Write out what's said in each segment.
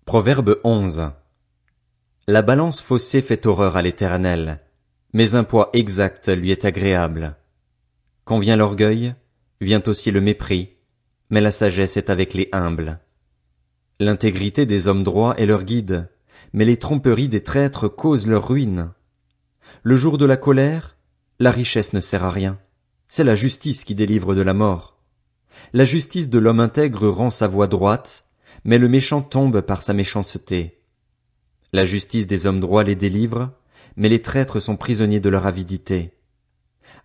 Proverbe 11. La balance faussée fait horreur à l'Éternel, mais un poids exact lui est agréable. Quand vient l'orgueil, vient aussi le mépris, mais la sagesse est avec les humbles. L'intégrité des hommes droits est leur guide, mais les tromperies des traîtres causent leur ruine. Le jour de la colère, la richesse ne sert à rien. C'est la justice qui délivre de la mort. La justice de l'homme intègre rend sa voie droite, mais le méchant tombe par sa méchanceté. La justice des hommes droits les délivre, mais les traîtres sont prisonniers de leur avidité.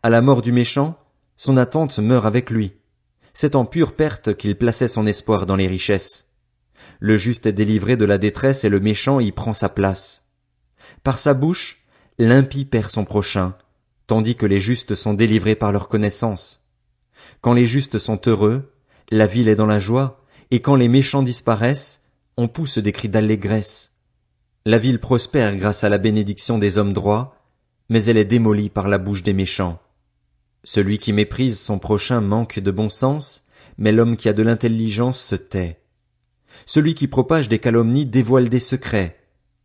À la mort du méchant, son attente meurt avec lui. C'est en pure perte qu'il plaçait son espoir dans les richesses. Le juste est délivré de la détresse et le méchant y prend sa place. Par sa bouche, l'impie perd son prochain, tandis que les justes sont délivrés par leur connaissance. Quand les justes sont heureux, la ville est dans la joie, et quand les méchants disparaissent, on pousse des cris d'allégresse. La ville prospère grâce à la bénédiction des hommes droits, mais elle est démolie par la bouche des méchants. Celui qui méprise son prochain manque de bon sens, mais l'homme qui a de l'intelligence se tait. Celui qui propage des calomnies dévoile des secrets,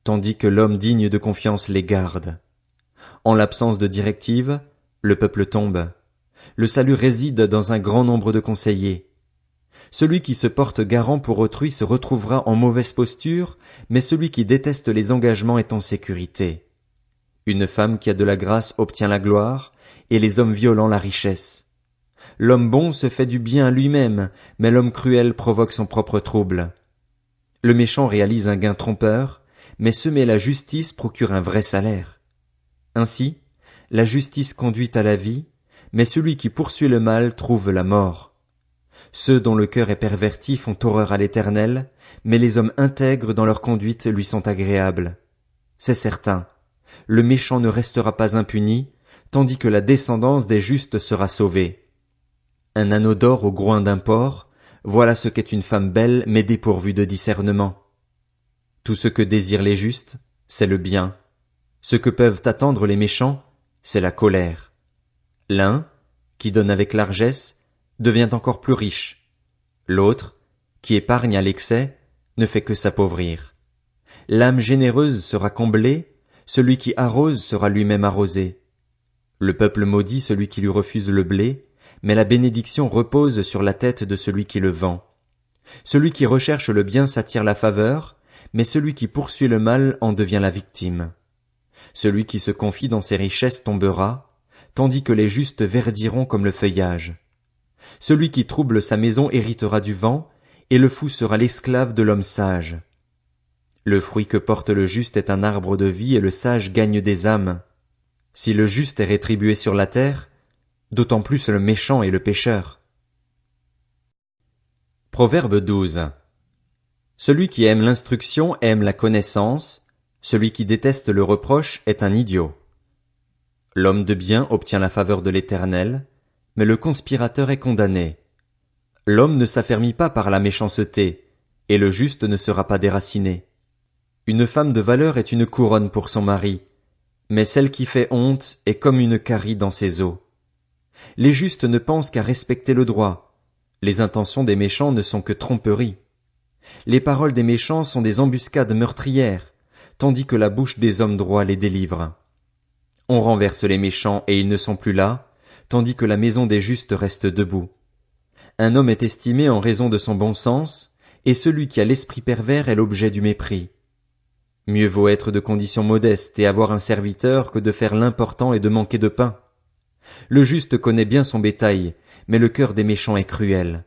tandis que l'homme digne de confiance les garde. En l'absence de directive, le peuple tombe. Le salut réside dans un grand nombre de conseillers. Celui qui se porte garant pour autrui se retrouvera en mauvaise posture, mais celui qui déteste les engagements est en sécurité. Une femme qui a de la grâce obtient la gloire, et les hommes violents la richesse. L'homme bon se fait du bien à lui-même, mais l'homme cruel provoque son propre trouble. Le méchant réalise un gain trompeur, mais semer la justice procure un vrai salaire. Ainsi, la justice conduit à la vie, mais celui qui poursuit le mal trouve la mort. Ceux dont le cœur est perverti font horreur à l'Éternel, mais les hommes intègres dans leur conduite lui sont agréables. C'est certain, le méchant ne restera pas impuni, tandis que la descendance des justes sera sauvée. Un anneau d'or au groin d'un porc, voilà ce qu'est une femme belle mais dépourvue de discernement. Tout ce que désirent les justes, c'est le bien. Ce que peuvent attendre les méchants, c'est la colère. L'un, qui donne avec largesse, devient encore plus riche. L'autre, qui épargne à l'excès, ne fait que s'appauvrir. L'âme généreuse sera comblée, celui qui arrose sera lui-même arrosé. Le peuple maudit celui qui lui refuse le blé, mais la bénédiction repose sur la tête de celui qui le vend. Celui qui recherche le bien s'attire la faveur, mais celui qui poursuit le mal en devient la victime. Celui qui se confie dans ses richesses tombera, tandis que les justes verdiront comme le feuillage. Celui qui trouble sa maison héritera du vent, et le fou sera l'esclave de l'homme sage. Le fruit que porte le juste est un arbre de vie, et le sage gagne des âmes. Si le juste est rétribué sur la terre, d'autant plus le méchant et le pécheur. Proverbe 12. Celui qui aime l'instruction aime la connaissance, celui qui déteste le reproche est un idiot. L'homme de bien obtient la faveur de l'Éternel, mais le conspirateur est condamné. L'homme ne s'affermit pas par la méchanceté, et le juste ne sera pas déraciné. Une femme de valeur est une couronne pour son mari, mais celle qui fait honte est comme une carie dans ses os. Les justes ne pensent qu'à respecter le droit. Les intentions des méchants ne sont que tromperies. Les paroles des méchants sont des embuscades meurtrières, tandis que la bouche des hommes droits les délivre. On renverse les méchants et ils ne sont plus là, tandis que la maison des justes reste debout. Un homme est estimé en raison de son bon sens, et celui qui a l'esprit pervers est l'objet du mépris. Mieux vaut être de condition modeste et avoir un serviteur que de faire l'important et de manquer de pain. Le juste connaît bien son bétail, mais le cœur des méchants est cruel.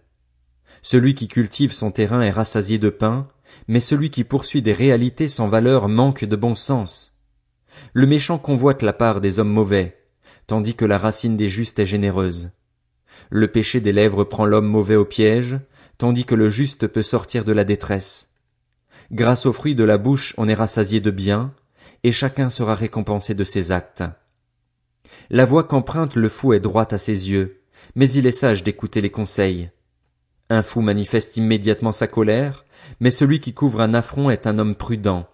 Celui qui cultive son terrain est rassasié de pain, mais celui qui poursuit des réalités sans valeur manque de bon sens. Le méchant convoite la part des hommes mauvais, tandis que la racine des justes est généreuse. Le péché des lèvres prend l'homme mauvais au piège, tandis que le juste peut sortir de la détresse. Grâce au fruit de la bouche on est rassasié de bien, et chacun sera récompensé de ses actes. La voie qu'emprunte le fou est droite à ses yeux, mais il est sage d'écouter les conseils. Un fou manifeste immédiatement sa colère, mais celui qui couvre un affront est un homme prudent.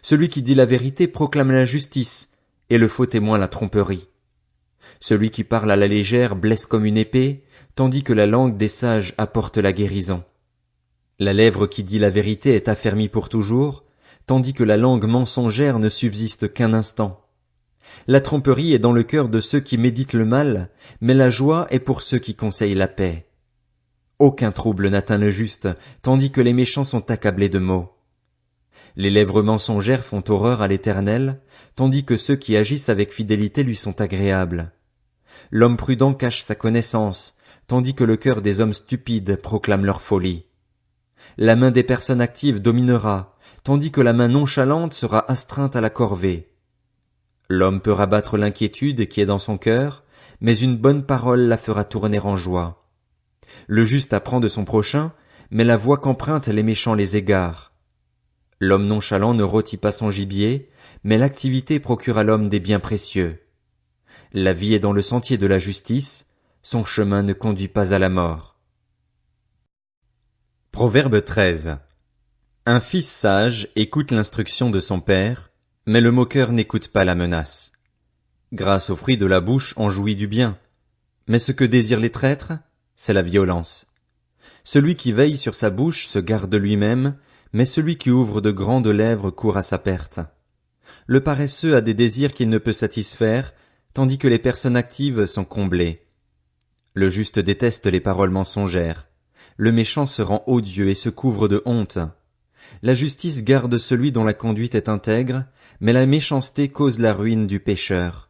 Celui qui dit la vérité proclame l'injustice, et le faux témoin la tromperie. Celui qui parle à la légère blesse comme une épée, tandis que la langue des sages apporte la guérison. La lèvre qui dit la vérité est affermie pour toujours, tandis que la langue mensongère ne subsiste qu'un instant. La tromperie est dans le cœur de ceux qui méditent le mal, mais la joie est pour ceux qui conseillent la paix. Aucun trouble n'atteint le juste, tandis que les méchants sont accablés de maux. Les lèvres mensongères font horreur à l'Éternel, tandis que ceux qui agissent avec fidélité lui sont agréables. L'homme prudent cache sa connaissance, tandis que le cœur des hommes stupides proclame leur folie. La main des personnes actives dominera, tandis que la main nonchalante sera astreinte à la corvée. L'homme peut rabattre l'inquiétude qui est dans son cœur, mais une bonne parole la fera tourner en joie. Le juste apprend de son prochain, mais la voie qu'empruntent les méchants les égare. L'homme nonchalant ne rôtit pas son gibier, mais l'activité procure à l'homme des biens précieux. La vie est dans le sentier de la justice, son chemin ne conduit pas à la mort. Proverbe 13. Un fils sage écoute l'instruction de son père, mais le moqueur n'écoute pas la menace. Grâce au fruit de la bouche on jouit du bien, mais ce que désirent les traîtres, c'est la violence. Celui qui veille sur sa bouche se garde lui-même, mais celui qui ouvre de grandes lèvres court à sa perte. Le paresseux a des désirs qu'il ne peut satisfaire, tandis que les personnes actives sont comblées. Le juste déteste les paroles mensongères. Le méchant se rend odieux et se couvre de honte. La justice garde celui dont la conduite est intègre, mais la méchanceté cause la ruine du pécheur.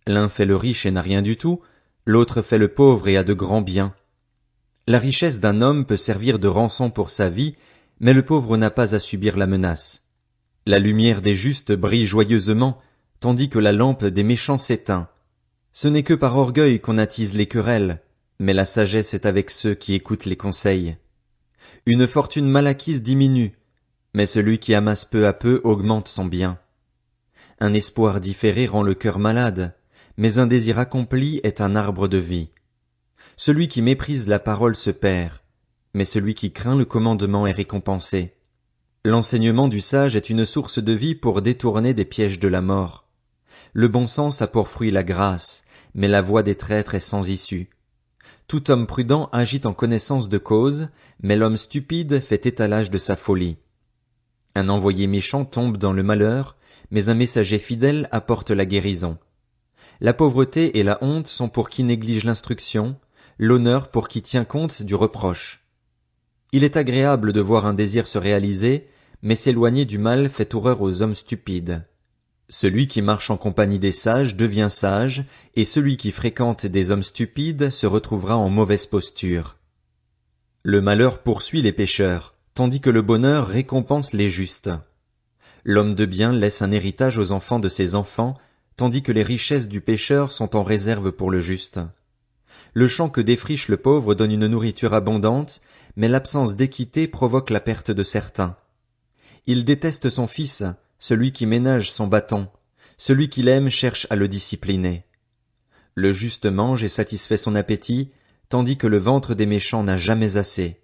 L'un fait le riche et n'a rien du tout, l'autre fait le pauvre et a de grands biens. La richesse d'un homme peut servir de rançon pour sa vie, mais le pauvre n'a pas à subir la menace. La lumière des justes brille joyeusement, tandis que la lampe des méchants s'éteint. Ce n'est que par orgueil qu'on attise les querelles, mais la sagesse est avec ceux qui écoutent les conseils. Une fortune mal acquise diminue, mais celui qui amasse peu à peu augmente son bien. Un espoir différé rend le cœur malade, mais un désir accompli est un arbre de vie. Celui qui méprise la parole se perd, mais celui qui craint le commandement est récompensé. L'enseignement du sage est une source de vie pour détourner des pièges de la mort. Le bon sens a pour fruit la grâce, mais la voie des traîtres est sans issue. Tout homme prudent agit en connaissance de cause, mais l'homme stupide fait étalage de sa folie. Un envoyé méchant tombe dans le malheur, mais un messager fidèle apporte la guérison. La pauvreté et la honte sont pour qui néglige l'instruction, l'honneur pour qui tient compte du reproche. Il est agréable de voir un désir se réaliser, mais s'éloigner du mal fait horreur aux hommes stupides. Celui qui marche en compagnie des sages devient sage, et celui qui fréquente des hommes stupides se retrouvera en mauvaise posture. Le malheur poursuit les pécheurs, tandis que le bonheur récompense les justes. L'homme de bien laisse un héritage aux enfants de ses enfants, tandis que les richesses du pécheur sont en réserve pour le juste. Le champ que défriche le pauvre donne une nourriture abondante, mais l'absence d'équité provoque la perte de certains. Il déteste son fils, celui qui ménage son bâton, celui qui l'aime cherche à le discipliner. Le juste mange et satisfait son appétit, tandis que le ventre des méchants n'a jamais assez.